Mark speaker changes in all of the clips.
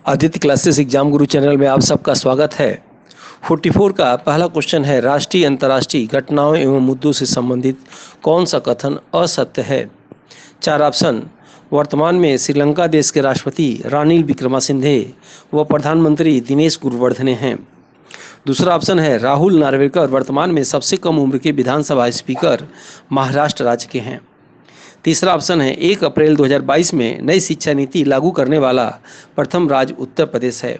Speaker 1: Aditya classes exam गुरु channel में आप सबका स्वागत है। 44 का पहला क्वेश्चन है, राष्ट्रीय अंतर्राष्ट्रीय घटनाओं एवं मुद्दों से संबंधित कौन सा कथन असत्य है। चार ऑप्शन, वर्तमान में श्रीलंका देश के राष्ट्रपति रानिल विक्रमासिंघे व प्रधानमंत्री दिनेश गुणवर्धने हैं। दूसरा ऑप्शन है, राहुल नार्वेकर वर्तमान में सबसे कम उम्र के विधानसभा स्पीकर महाराष्ट्र राज्य के हैं। तीसरा ऑप्शन है, 1 अप्रैल 2022 में नई शिक्षा नीति लागू करने वाला प्रथम राज्य उत्तर प्रदेश है।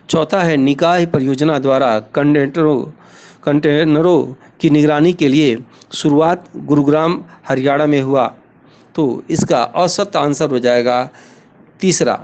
Speaker 1: चौथा है, निकाय परियोजना द्वारा कंटेनरों की निगरानी के लिए शुरुआत गुरुग्राम हरियाणा में हुआ। तो इसका औसत आंसर हो जाएगा तीसरा,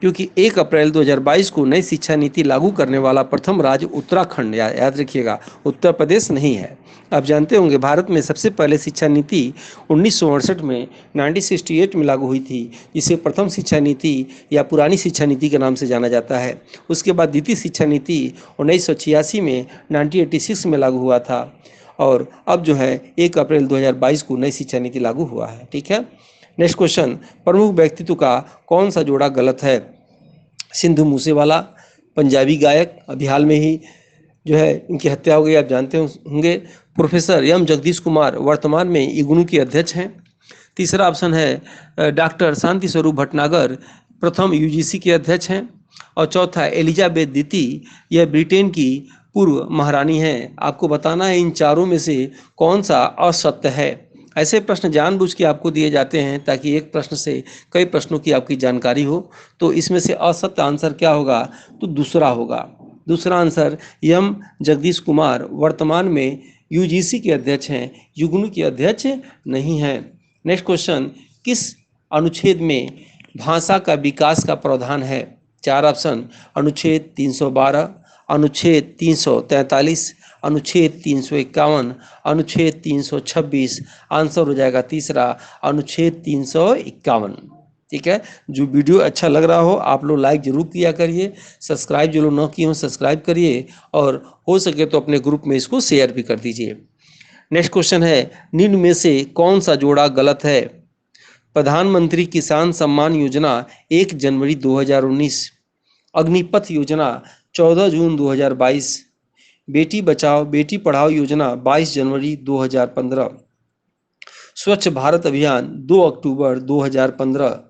Speaker 1: क्योंकि 1 अप्रैल 2022 को नई शिक्षा नीति लागू करने वाला प्रथम राज्य उत्तराखंड, याद रखिएगा, उत्तर प्रदेश नहीं है। आप जानते होंगे भारत में सबसे पहले शिक्षा नीति 1968 में 1968 में लागू हुई थी, जिसे प्रथम शिक्षा नीति या पुरानी शिक्षा नीति के नाम से जाना जाता है। उसके बाद द्वितीय शिक्षा नीति 1986 में 1986 में लागू हुआ था, और अब जो है 1 अप्रैल 2022 को नई शिक्षा नीति लागू हुआ है। ठीक है, नेक्स्ट क्वेश्चन, प्रमुख व्यक्तित्व का कौन सा जोड़ा गलत है। सिंधु मूसेवाला, पंजाबी गायक, अभी हाल में ही जो है इनकी हत्या हो गई, आप जानते होंगे। प्रोफेसर एम जगदीश कुमार वर्तमान में इग्नू के अध्यक्ष हैं। तीसरा ऑप्शन है, डॉक्टर शांति स्वरूप भटनागर प्रथम यूजीसी के अध्यक्ष हैं। और चौथा, एलिजाबेथ द्वितीय, यह ब्रिटेन की पूर्व महारानी हैं। आपको बताना है इन चारों में से कौन सा असत्य है। ऐसे प्रश्न जानबूझ के आपको दिए जाते हैं ताकि एक प्रश्न से कई प्रश्नों की आपकी जानकारी हो। तो इसमें से असत्य आंसर क्या होगा, तो दूसरा होगा। दूसरा आंसर, एम जगदीश कुमार वर्तमान में यूजीसी के अध्यक्ष हैं, युग्नू के अध्यक्ष नहीं हैं। नेक्स्ट क्वेश्चन, किस अनुच्छेद में भाषा का विकास का प्रावधान है। चार ऑप्शन, अनुच्छेद 312, अनुच्छेद 343, अनुच्छेद 351, अनुच्छेद 326। आंसर हो जाएगा तीसरा, अनुच्छेद 351। ठीक है, जो वीडियो अच्छा लग रहा हो आप लोग लाइक जरूर किया करिए, सब्सक्राइब जो लोग न किए हो सब्सक्राइब करिए, और हो सके तो अपने ग्रुप में इसको शेयर भी कर दीजिए। नेक्स्ट क्वेश्चन है, निम्न में से कौन सा जोड़ा गलत है। प्रधानमंत्री किसान सम्मान योजना 1 जनवरी 2019, अग्निपथ योजना 14 जून 2022, बेटी बचाओ बेटी पढ़ाओ योजना 22 जनवरी 2015, स्वच्छ भारत अभियान 2 अक्टूबर 2015।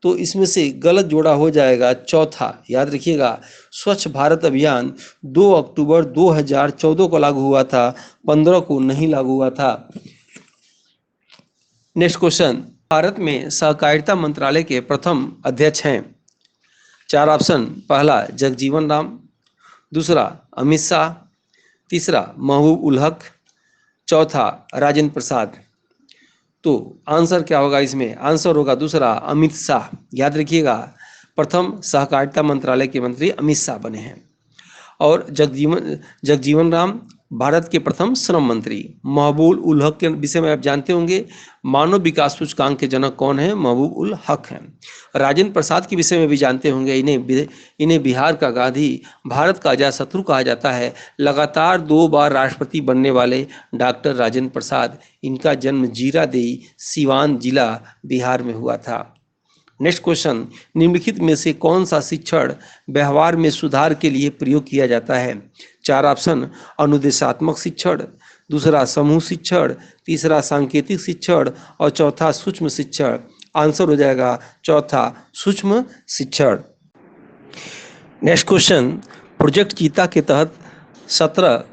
Speaker 1: तो इसमें से गलत जोड़ा हो जाएगा चौथा, याद रखिएगा, स्वच्छ भारत अभियान 2 अक्टूबर 2014 को लागू हुआ था, 15 को नहीं लागू हुआ था। नेक्स्ट क्वेश्चन, भारत में सहकारिता मंत्रालय के प्रथम अध्यक्ष हैं। चार ऑप्शन, पहला जगजीवन राम, दूसरा अमित शाह, तीसरा महबूब उल हक, चौथा राजेंद्र प्रसाद। तो आंसर क्या होगा इसमें, आंसर होगा दूसरा, अमित शाह। याद रखिएगा, प्रथम सहकारिता मंत्रालय के मंत्री अमित शाह बने हैं। और जगजीवन राम भारत के प्रथम श्रम मंत्री। महबूब उल हक के विषय में आप जानते होंगे, मानव विकास सूचकांक के जनक कौन है, महबूब उल हक हैं। राजेंद्र प्रसाद के विषय में भी जानते होंगे, इन्हें बिहार का गांधी, भारत का अजातशत्रु कहा जाता है। लगातार 2 बार राष्ट्रपति बनने वाले डॉक्टर राजेंद्र प्रसाद, इनका जन्म जीरादेई, सीवान जिला, बिहार में हुआ था। नेक्स्ट क्वेश्चन, निम्नलिखित में से कौन सा शिक्षण व्यवहार में सुधार के लिए प्रयोग किया जाता है। चार ऑप्शन, अनुदेशात्मक शिक्षण, दूसरा समूह शिक्षण, तीसरा सांकेतिक शिक्षण, और चौथा सूक्ष्म शिक्षण। आंसर हो जाएगा चौथा, सूक्ष्म शिक्षण। नेक्स्ट क्वेश्चन, प्रोजेक्ट चीता के तहत 17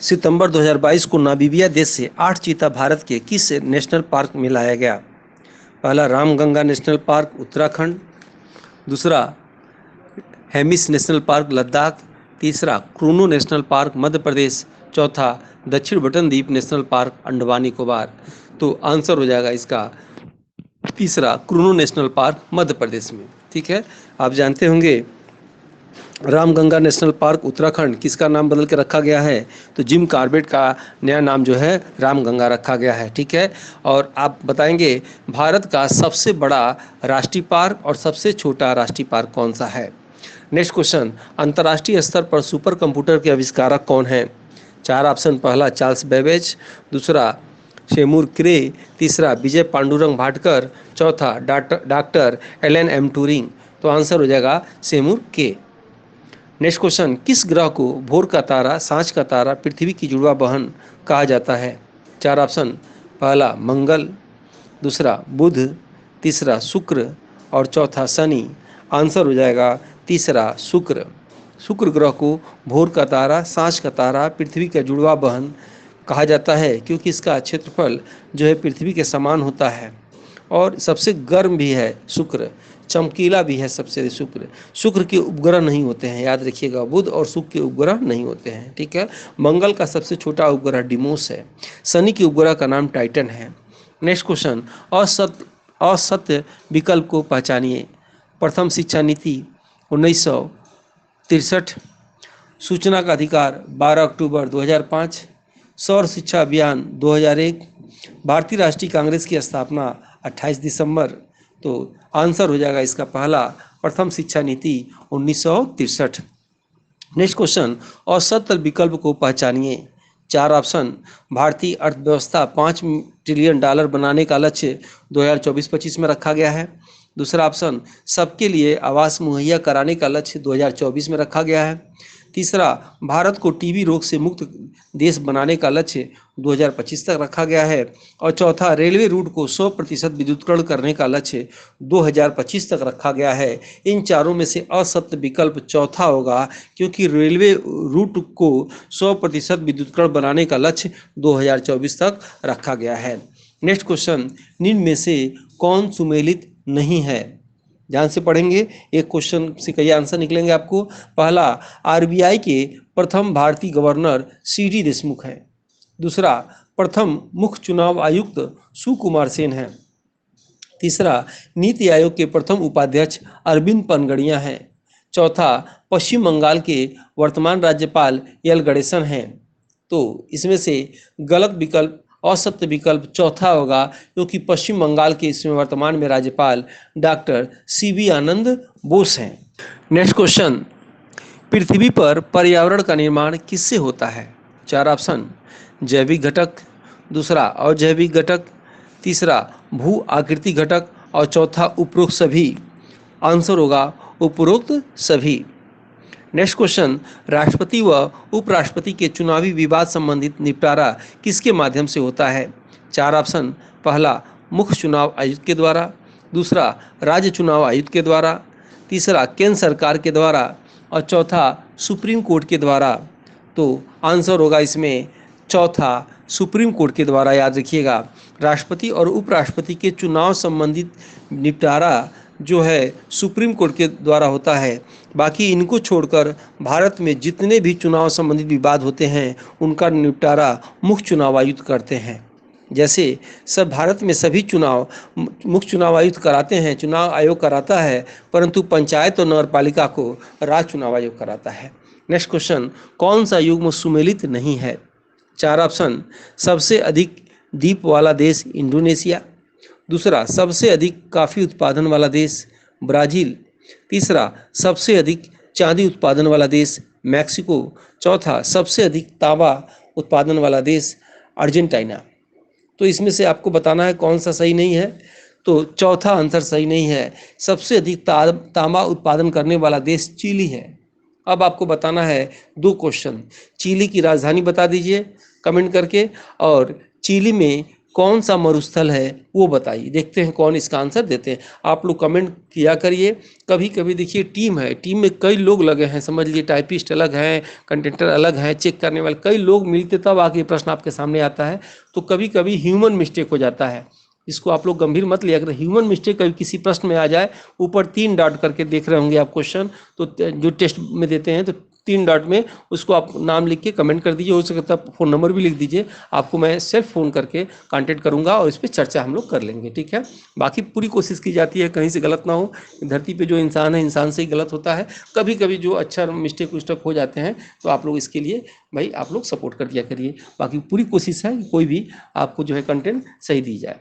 Speaker 1: सितंबर 2022 को नामीबिया देश से 8 चीता भारत के किस नेशनल पार्क में लाया गया। पहला रामगंगा नेशनल पार्क उत्तराखंड, दूसरा हेमिस नेशनल पार्क लद्दाख, तीसरा क्रूनो नेशनल पार्क मध्य प्रदेश, चौथा दक्षिण बटन द्वीप नेशनल पार्क अंडमान निकोबार। तो आंसर हो जाएगा इसका तीसरा, क्रूनो नेशनल पार्क मध्य प्रदेश में। ठीक है, आप जानते होंगे रामगंगा नेशनल पार्क उत्तराखंड किसका नाम बदल के रखा गया है, तो जिम कॉर्बेट का नया नाम जो है रामगंगा रखा गया है। ठीक है, और आप बताएंगे भारत का सबसे बड़ा राष्ट्रीय पार्क और सबसे छोटा राष्ट्रीय पार्क कौन सा है। नेक्स्ट क्वेश्चन, अंतर्राष्ट्रीय स्तर पर सुपर कंप्यूटर के आविष्कारक कौन हैं। चार ऑप्शन, पहला चार्ल्स बेबेज, दूसरा सेमूर क्रे, तीसरा विजय पांडुरंग भाटकर, चौथा डॉक्टर एलन एम टूरिंग। तो आंसर हो जाएगा सेमूर के। नेक्स्ट क्वेश्चन, किस ग्रह को भोर का तारा, सांझ का तारा, पृथ्वी की जुड़वा बहन कहा जाता है? 4 ऑप्शन, पहला मंगल, दूसरा बुध, तीसरा शुक्र और चौथा शनि। आंसर हो जाएगा तीसरा शुक्र। शुक्र ग्रह को भोर का तारा, सांझ का तारा, पृथ्वी का जुड़वा बहन कहा जाता है क्योंकि इसका क्षेत्रफल जो है पृथ्वी के समान होता है और सबसे गर्म भी है शुक्र, चमकीला भी है सबसे शुक्र। शुक्र के उपग्रह नहीं होते हैं, याद रखिएगा, बुध और शुक्र के उपग्रह नहीं होते हैं, ठीक है। मंगल का सबसे छोटा उपग्रह डिमोस है। शनि के उपग्रह का नाम टाइटन है। नेक्स्ट क्वेश्चन, असत्य विकल्प को पहचानिए। प्रथम शिक्षा नीति 1963, सूचना का अधिकार 12 अक्टूबर 2005, सौर शिक्षा अभियान 2001, भारतीय राष्ट्रीय कांग्रेस की स्थापना 28 दिसंबर। तो आंसर हो जाएगा इसका पहला, प्रथम शिक्षा नीति 1963। नेक्स्ट क्वेश्चन, असत्य विकल्प को पहचानिए। 4 ऑप्शन, भारतीय अर्थव्यवस्था $5 ट्रिलियन बनाने का लक्ष्य 2024-25 में रखा गया है। दूसरा ऑप्शन, सबके लिए आवास मुहैया कराने का लक्ष्य 2024 में रखा गया है। तीसरा, भारत को टीबी रोग से मुक्त देश बनाने का लक्ष्य 2025 तक रखा गया है। और चौथा, रेलवे रूट को 100% विद्युतीकरण करने का लक्ष्य 2025 तक रखा गया है। इन चारों में से असत्य विकल्प चौथा होगा क्योंकि रेलवे रूट को 100% विद्युतीकरण बनाने का लक्ष्य 2024 तक रखा गया है। नेक्स्ट क्वेश्चन, निम्न में से कौन सुमेलित नहीं है? ध्यान से पढ़ेंगे, एक क्वेश्चन से कई आंसर निकलेंगे आपको। पहला, आरबीआई के प्रथम भारतीय गवर्नर सीडी देशमुख है। दूसरा, प्रथम मुख्य चुनाव आयुक्त सुकुमार सेन है। तीसरा, नीति आयोग के प्रथम उपाध्यक्ष अरविंद पनगड़िया हैं। चौथा, पश्चिम बंगाल के वर्तमान राज्यपाल एल गणेशन हैं। तो इसमें से गलत विकल्प, असत्य विकल्प चौथा होगा क्योंकि पश्चिम बंगाल के इसमें वर्तमान में राज्यपाल डॉक्टर सीवी आनंद बोस हैं। नेक्स्ट क्वेश्चन, पृथ्वी पर पर्यावरण का निर्माण किससे होता है? 4 ऑप्शन, जैविक घटक, दूसरा अजैविक घटक, तीसरा भू आकृति घटक और चौथा उपरोक्त सभी। आंसर होगा उपरोक्त सभी। नेक्स्ट क्वेश्चन, राष्ट्रपति व उपराष्ट्रपति के चुनावी विवाद संबंधित निपटारा किसके माध्यम से होता है? 4 ऑप्शन, पहला मुख्य चुनाव आयुक्त के द्वारा, दूसरा राज्य चुनाव आयुक्त के द्वारा, तीसरा केंद्र सरकार के द्वारा और चौथा सुप्रीम कोर्ट के द्वारा। तो आंसर होगा इसमें चौथा, सुप्रीम कोर्ट के द्वारा। याद रखिएगा, राष्ट्रपति और उपराष्ट्रपति के चुनाव संबंधित निपटारा जो है सुप्रीम कोर्ट के द्वारा होता है। बाकी इनको छोड़कर भारत में जितने भी चुनाव संबंधित विवाद होते हैं उनका निपटारा मुख्य चुनाव आयुक्त करते हैं। जैसे सब भारत में सभी चुनाव मुख्य चुनाव आयुक्त कराते हैं, चुनाव आयोग कराता है, परंतु पंचायत और नगर पालिका को राज्य चुनाव आयोग कराता है। नेक्स्ट क्वेश्चन, कौन सा युग्म सुमेलित नहीं है? 4 ऑप्शन, सबसे अधिक द्वीप वाला देश इंडोनेशिया, दूसरा सबसे अधिक कॉफ़ी उत्पादन वाला देश ब्राज़ील, तीसरा सबसे अधिक चांदी उत्पादन वाला देश मैक्सिको, चौथा सबसे अधिक तांबा उत्पादन वाला देश अर्जेंटीना। तो इसमें से आपको बताना है कौन सा सही नहीं है। तो चौथा आंसर सही नहीं है, सबसे अधिक तांबा उत्पादन करने वाला देश चिली है। अब आपको बताना है 2 क्वेश्चन। चिली की राजधानी बता दीजिए कमेंट करके, और चिली में कौन सा मरुस्थल है वो बताइए। देखते हैं कौन इसका आंसर देते हैं। आप लोग कमेंट किया करिए। कभी कभी देखिए टीम है, टीम में कई लोग लगे हैं, समझ लीजिए टाइपिस्ट अलग हैं, कंटेंटर अलग हैं, चेक करने वाले कई लोग मिलते तब आके प्रश्न आपके सामने आता है। तो कभी कभी ह्यूमन मिस्टेक हो जाता है, इसको आप लोग गंभीर मत लिया करें। ह्यूमन मिस्टेक कभी किसी प्रश्न में आ जाए, ऊपर 3 डॉट करके देख रहे होंगे आप क्वेश्चन, तो जो टेस्ट में देते हैं तो 3 डॉट में उसको आप नाम लिख के कमेंट कर दीजिए। हो सकता है फ़ोन नंबर भी लिख दीजिए, आपको मैं सेल्फ फ़ोन करके कांटेक्ट करूंगा और इस पर चर्चा हम लोग कर लेंगे, ठीक है। बाकी पूरी कोशिश की जाती है कहीं से गलत ना हो। धरती पे जो इंसान है, इंसान से ही गलत होता है। कभी कभी जो अच्छा मिस्टेक विस्टेक हो जाते हैं तो आप लोग इसके लिए भाई आप लोग सपोर्ट कर दिया करिए। बाकी पूरी कोशिश है कि कोई भी आपको जो है कंटेंट सही दी जाए।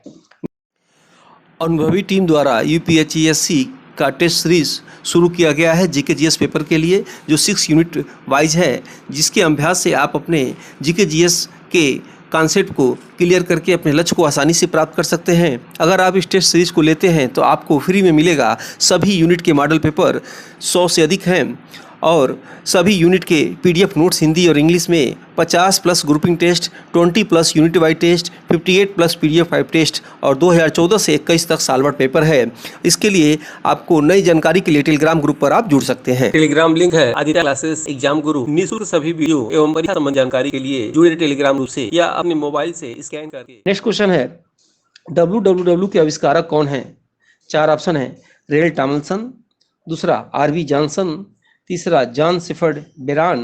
Speaker 1: अनुभवी टीम द्वारा यूपीएचईएससी का टेस्ट सीरीज शुरू किया गया है जीके-जीएस पेपर के लिए, जो 6 यूनिट वाइज है, जिसके अभ्यास से आप अपने जीके-जीएस के
Speaker 2: कॉन्सेप्ट को क्लियर करके अपने लक्ष्य को आसानी से प्राप्त कर सकते हैं। अगर आप इस टेस्ट सीरीज को लेते हैं तो आपको फ्री में मिलेगा सभी यूनिट के मॉडल पेपर, 100 से अधिक हैं, और सभी यूनिट के पीडीएफ नोट्स हिंदी और इंग्लिश में, 50 plus grouping test, 20 plus unit wise test, 58 plus PDF 5 test और 2014 से 21 तक साल भर पेपर है। इसके लिए आपको नई जानकारी के लिए टेलीग्राम ग्रुप पर आप जुड़ सकते हैं।
Speaker 1: टेलीग्राम लिंक है आदित्य क्लासेस एग्जाम गुरु। निःशुल्क सभी वीडियो एवं परीक्षा संबंधी जानकारी के लिए जुड़े टेलीग्राम ग्रुप से या अपने मोबाइल से स्कैन करके। नेक्स्ट क्वेश्चन है, WWW के आविष्कारक कौन है? 4 ऑप्शन है, रेल टॉमलिंसन, दूसरा आरवी जॉनसन, तीसरा जॉन शेफर्ड बेरान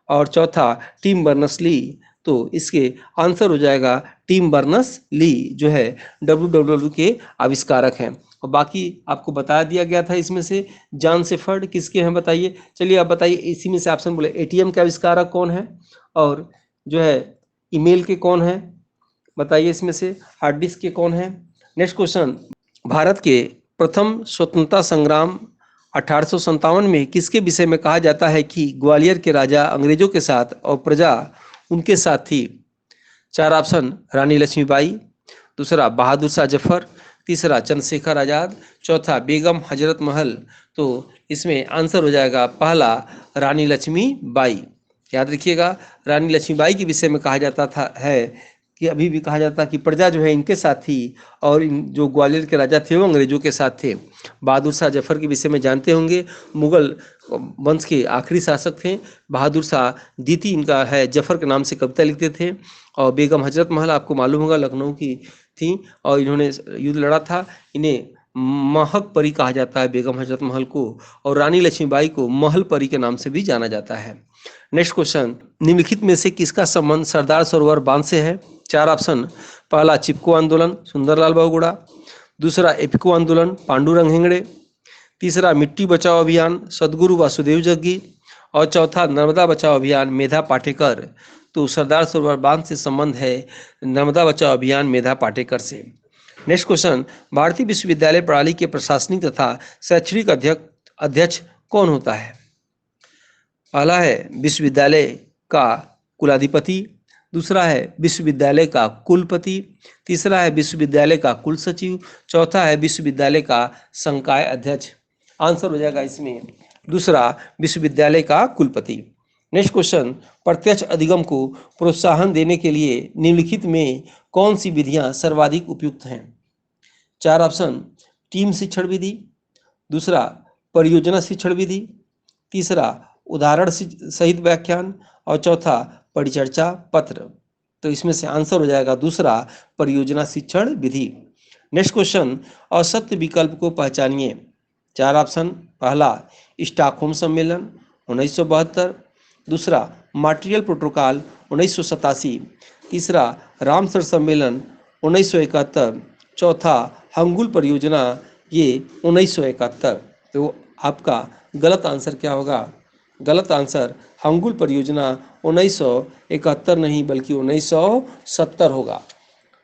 Speaker 1: और चौथा टिम बर्नर्स-ली। तो इसके आंसर हो जाएगा टिम बर्नर्स-ली जो है WWW के आविष्कारक हैं। और बाकी आपको बता दिया गया था इसमें से। जॉन शेफर्ड किसके हैं बताइए? चलिए आप बताइए, इसी में से ऑप्शन बोले एटीएम के आविष्कारक कौन है और जो है ईमेल के कौन है, बताइए इसमें से हार्ड डिस्क के कौन है। नेक्स्ट क्वेश्चन, भारत के प्रथम स्वतंत्रता संग्राम 1857 में किसके विषय में कहा जाता है कि ग्वालियर के राजा अंग्रेजों के साथ और प्रजा उनके साथ थी? 4 ऑप्शन, रानी लक्ष्मीबाई, दूसरा बहादुर शाह जफर, तीसरा चंद्रशेखर आजाद, चौथा बेगम हजरत महल। तो इसमें आंसर हो जाएगा पहला रानी लक्ष्मीबाई। याद रखिएगा, रानी लक्ष्मीबाई के विषय में कहा जाता था है कि अभी भी कहा जाता है कि प्रजा जो है इनके साथ थी और जो ग्वालियर के राजा थे वो अंग्रेजों के साथ थे। बहादुर शाह जफर के विषय में जानते होंगे, मुगल वंश के आखिरी शासक थे। बहादुर शाह द्वितीय इनका है, जफर के नाम से कविता लिखते थे। और बेगम हजरत महल आपको मालूम होगा लखनऊ की थी और इन्होंने युद्ध लड़ा था। इन्हें महक परी कहा जाता है बेगम हजरत महल को, और रानी लक्ष्मीबाई को महल परी के नाम से भी जाना जाता है। नेक्स्ट क्वेश्चन, निम्नलिखित में से किसका संबंध सरदार सरोवर बांध से है? 4 ऑप्शन, पहला चिपको आंदोलन सुंदरलाल बहुगुणा, दूसरा एपिको आंदोलन पांडुरंग हेगड़े, तीसरा मिट्टी बचाओ अभियान सदगुरु वासुदेव जग्गी और चौथा नर्मदा बचाओ अभियान मेधा पाटेकर। तो सरदार सरोवर बांध से संबंध है नर्मदा बचाओ अभियान मेधा पाटेकर से। नेक्स्ट क्वेश्चन, भारतीय विश्वविद्यालय प्रणाली के प्रशासनिक तथा शैक्षणिक अध्यक्ष कौन होता है? पहला है विश्वविद्यालय का कुलाधिपति, दूसरा है विश्वविद्यालय का कुलपति, तीसरा है विश्वविद्यालय का कुल सचिव, चौथा है विश्वविद्यालय का संकाय अध्यक्ष। आंसर हो जाएगा इसमें दूसरा विश्वविद्यालय का कुलपति। नेक्स्ट क्वेश्चन, प्रत्यक्ष अधिगम को प्रोत्साहन देने के लिए निम्नलिखित में कौन सी विधियां सर्वाधिक उपयुक्त हैं? 4 ऑप्शन, टीम शिक्षण विधि, दूसरा परियोजना शिक्षण विधि, तीसरा उदाहरण सहित व्याख्यान और चौथा परिचर्चा पत्र। तो इसमें से आंसर हो जाएगा दूसरा परियोजना शिक्षण विधि। नेक्स्ट क्वेश्चन, असत्य विकल्प को पहचानिए। 4 ऑप्शन, पहला स्टॉकहोम सम्मेलन 1972, दूसरा मॉन्ट्रियल प्रोटोकॉल 1987, तीसरा रामसर सम्मेलन 1971, चौथा हंगुल परियोजना ये 1971। तो आपका गलत आंसर क्या होगा? गलत आंसर हंगुल परियोजना 1971 नहीं बल्कि 1970 होगा।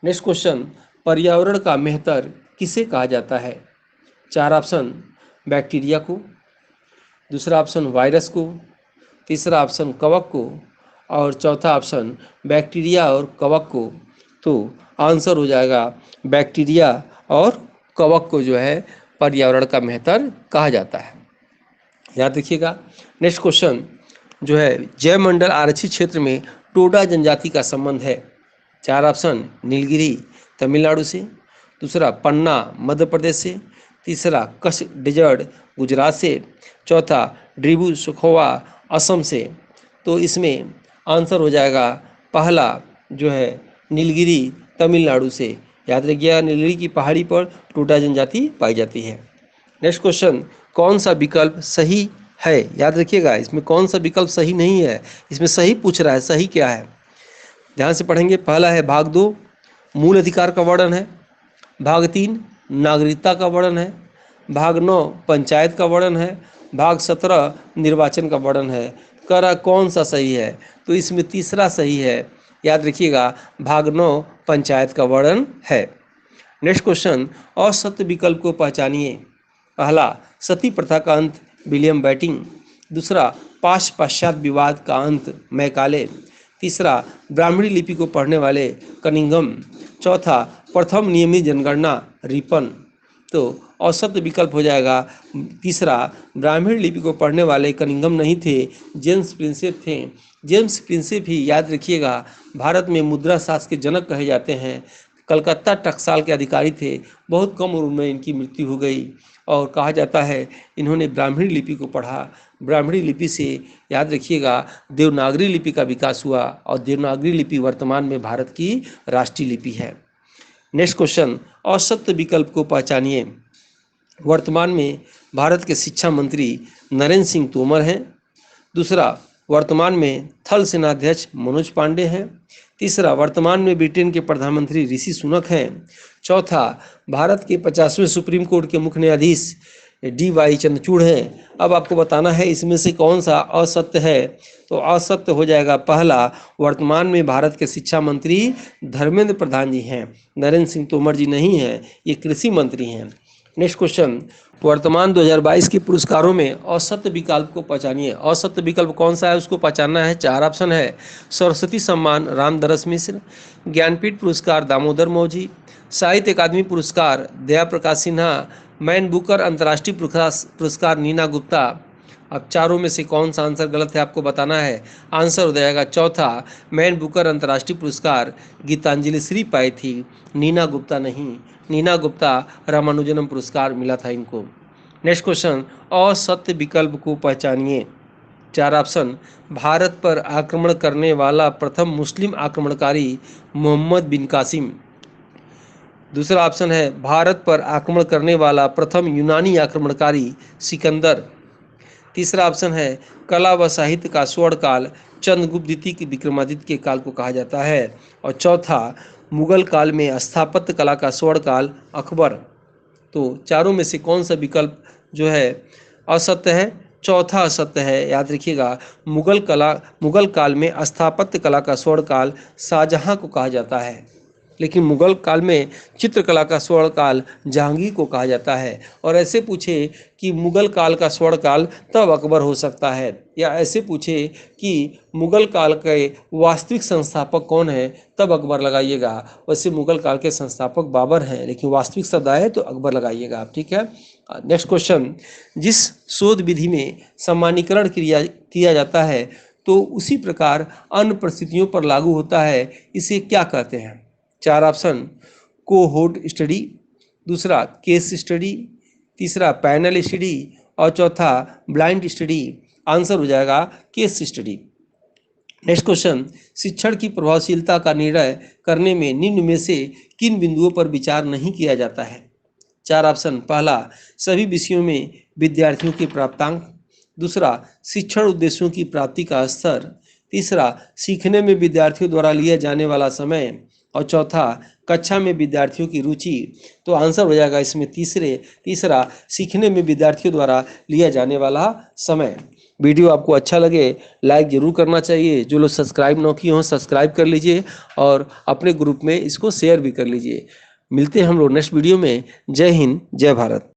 Speaker 1: नेक्स्ट क्वेश्चन, पर्यावरण का मेहतर किसे कहा जाता है? 4 ऑप्शन, बैक्टीरिया को, दूसरा ऑप्शन वायरस को, तीसरा ऑप्शन कवक को और चौथा ऑप्शन बैक्टीरिया और कवक को। तो आंसर हो जाएगा बैक्टीरिया और कवक को जो है पर्यावरण का मेहतर कहा जाता है। याद रखिएगा। नेक्स्ट क्वेश्चन जो है, जयमंडल आरक्षित क्षेत्र में टोडा जनजाति का संबंध है। 4 ऑप्शन, नीलगिरी तमिलनाडु से, दूसरा पन्ना मध्य प्रदेश से, तीसरा कच्छ डेजर्ट गुजरात से, चौथा ड्रिबू सुखोवा असम से। तो इसमें आंसर हो जाएगा पहला जो है नीलगिरी तमिलनाडु से। याद रखिएगा, नीलगिरी की पहाड़ी पर टोडा जनजाति पाई जाती है। नेक्स्ट क्वेश्चन, कौन सा विकल्प सही है? याद रखिएगा, इसमें कौन सा विकल्प सही नहीं है, इसमें सही पूछ रहा है, सही क्या है ध्यान से पढ़ेंगे। पहला है भाग 2 मूल अधिकार का वर्णन है, भाग 3 नागरिकता का वर्णन है, भाग 9 पंचायत का वर्णन है, भाग 17 निर्वाचन का वर्णन है। करा कौन सा सही है? तो इसमें तीसरा सही है। याद रखिएगा, भाग 9 पंचायत का वर्णन है। नेक्स्ट क्वेश्चन, असत्य विकल्प को पहचानिए। पहला सती प्रथा का अंत विलियम बैटिंग, दूसरा पाश्चात्य विवाद का अंत मैकाले, तीसरा, ब्राह्मणी लिपि को पढ़ने वाले कनिंघम। चौथा, प्रथम नियमित जनगणना रिपन। तो औसत विकल्प हो जाएगा तीसरा, ब्राह्मणी लिपि को पढ़ने वाले कनिंघम नहीं थे, जेम्स प्रिंसेप थे। जेम्स प्रिंसेप ही याद रखिएगा भारत में मुद्रा शास्त्र के जनक कहे जाते हैं। कलकत्ता टकसाल के अधिकारी थे। बहुत कम उम्र में इनकी मृत्यु हो गई और कहा जाता है इन्होंने ब्राह्मणी लिपि को पढ़ा। ब्राह्मणी लिपि से याद रखिएगा देवनागरी लिपि का विकास हुआ और देवनागरी लिपि वर्तमान में भारत की राष्ट्रीय लिपि है। नेक्स्ट क्वेश्चन, औसत विकल्प को पहचानिए। वर्तमान में भारत के शिक्षा मंत्री नरेंद्र सिंह तोमर हैं। दूसरा, वर्तमान में थल सेनाध्यक्ष मनोज पांडे हैं। तीसरा, वर्तमान में ब्रिटेन के प्रधानमंत्री ऋषि सुनक हैं। चौथा, भारत के 50वें सुप्रीम कोर्ट के मुख्य न्यायाधीश DY चंद्रचूड़ हैं। अब आपको बताना है इसमें से कौन सा असत्य है। तो असत्य हो जाएगा पहला, वर्तमान में भारत के शिक्षा मंत्री धर्मेंद्र प्रधान जी हैं, नरेंद्र सिंह तोमर जी नहीं हैं, ये कृषि मंत्री हैं। नेक्स्ट क्वेश्चन, वर्तमान 2022 के पुरस्कारों में औसत विकल्प को पहचानिए। औसत विकल्प कौन सा है उसको पहचानना है। 4 ऑप्शन है, सरस्वती सम्मान रामदरस मिश्र, ज्ञानपीठ पुरस्कार दामोदर मौजी, साहित्य अकादमी पुरस्कार दया प्रकाश सिन्हा, मैन बुकर अंतर्राष्ट्रीय पुरस्कार नीना गुप्ता। अब चारों में से कौन सा आंसर गलत है आपको बताना है। आंसर हो जाएगा चौथा, मैन बुकर अंतर्राष्ट्रीय पुरस्कार गीतांजलि श्री पाई थी, नीना गुप्ता नहीं। नीना गुप्ता रामानुजनम पुरस्कार मिला था इनको। नेक्स्ट क्वेश्चन, असत्य विकल्प को पहचानिए। 4 ऑप्शन, भारत पर आक्रमण करने वाला प्रथम मुस्लिम आक्रमणकारी मोहम्मद बिन कासिम। दूसरा ऑप्शन है, भारत पर आक्रमण करने वाला प्रथम यूनानी आक्रमणकारी सिकंदर। तीसरा ऑप्शन है, कला व साहित्य का स्वर्ण काल चंद्रगुप्त द्वितीय के विक्रमादित्य के काल को कहा जाता है। और चौथा, मुगल काल में स्थापत्य कला का स्वर्ण काल अकबर। तो चारों में से कौन सा विकल्प जो है असत्य है। चौथा असत्य है, याद रखिएगा मुगल काल में स्थापत्य कला का स्वर्ण काल शाहजहां को कहा जाता है, लेकिन मुगल काल में चित्रकला का स्वर्ण काल जहांगीर को कहा जाता है। और ऐसे पूछे कि मुगल काल का स्वर्ण काल तब अकबर हो सकता है, या ऐसे पूछे कि मुगल काल के वास्तविक संस्थापक कौन है तब अकबर लगाइएगा। वैसे मुगल काल के संस्थापक बाबर हैं, लेकिन वास्तविक शब्द आए तो अकबर लगाइएगा आप, ठीक है। नेक्स्ट क्वेश्चन, जिस शोध विधि में सम्मानीकरण किया जाता है तो उसी प्रकार अन्य परिस्थितियों पर लागू होता है, इसे क्या कहते हैं। 4 ऑप्शन, कोहोर्ट स्टडी। दूसरा, केस स्टडी। तीसरा, पैनल स्टडी। और चौथा, ब्लाइंड स्टडी। आंसर हो जाएगा केस स्टडी। नेक्स्ट क्वेश्चन, शिक्षण की प्रभावशीलता का निर्णय करने में निम्न में से किन बिंदुओं पर विचार नहीं किया जाता है। 4 ऑप्शन, पहला, सभी विषयों में विद्यार्थियों के प्राप्तांक। दूसरा, शिक्षण उद्देश्यों की प्राप्ति का स्तर। तीसरा, सीखने में विद्यार्थियों द्वारा लिया जाने वाला समय। और चौथा, कक्षा में विद्यार्थियों की रुचि। तो आंसर हो जाएगा इसमें तीसरा, सीखने में विद्यार्थियों द्वारा लिया जाने वाला समय। वीडियो आपको अच्छा लगे लाइक जरूर करना चाहिए। जो लोग सब्सक्राइब न किए हों सब्सक्राइब कर लीजिए और अपने ग्रुप में इसको शेयर भी कर लीजिए। मिलते हैं हम लोग नेक्स्ट वीडियो में। जय हिंद, जय भारत।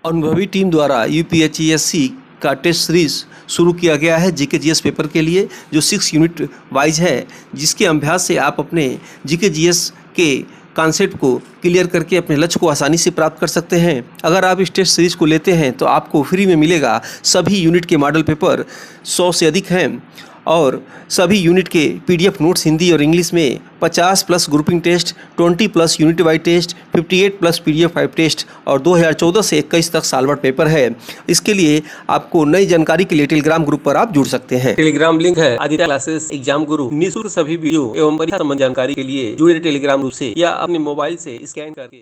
Speaker 2: अनुभवी टीम द्वारा UPSC का टेस्ट सीरीज शुरू किया गया है जीके जीएस पेपर के लिए, जो 6 यूनिट वाइज है, जिसके अभ्यास से आप अपने जीके जीएस के कॉन्सेप्ट को क्लियर करके अपने लक्ष्य को आसानी से प्राप्त कर सकते हैं। अगर आप इस टेस्ट सीरीज को लेते हैं तो आपको फ्री में मिलेगा सभी यूनिट के मॉडल पेपर, 100 से अधिक हैं, और सभी यूनिट के PDF नोट्स हिंदी और इंग्लिश में, 50+ grouping test, 20+ unit wise test, 58+ PDF 5 test और 2014 से 21 तक सालभर पेपर है। इसके लिए आपको नई जानकारी के लिए टेलीग्राम ग्रुप पर आप जुड़ सकते हैं।
Speaker 1: टेलीग्राम लिंक है आदित्य क्लासेस एग्जाम गुरु। निःशुल्क सभी वीडियो एवं परीक्षा संबंधी जानकारी के लिए जुड़े टेलीग्राम ग्रुप से या अपने मोबाइल से स्कैन करके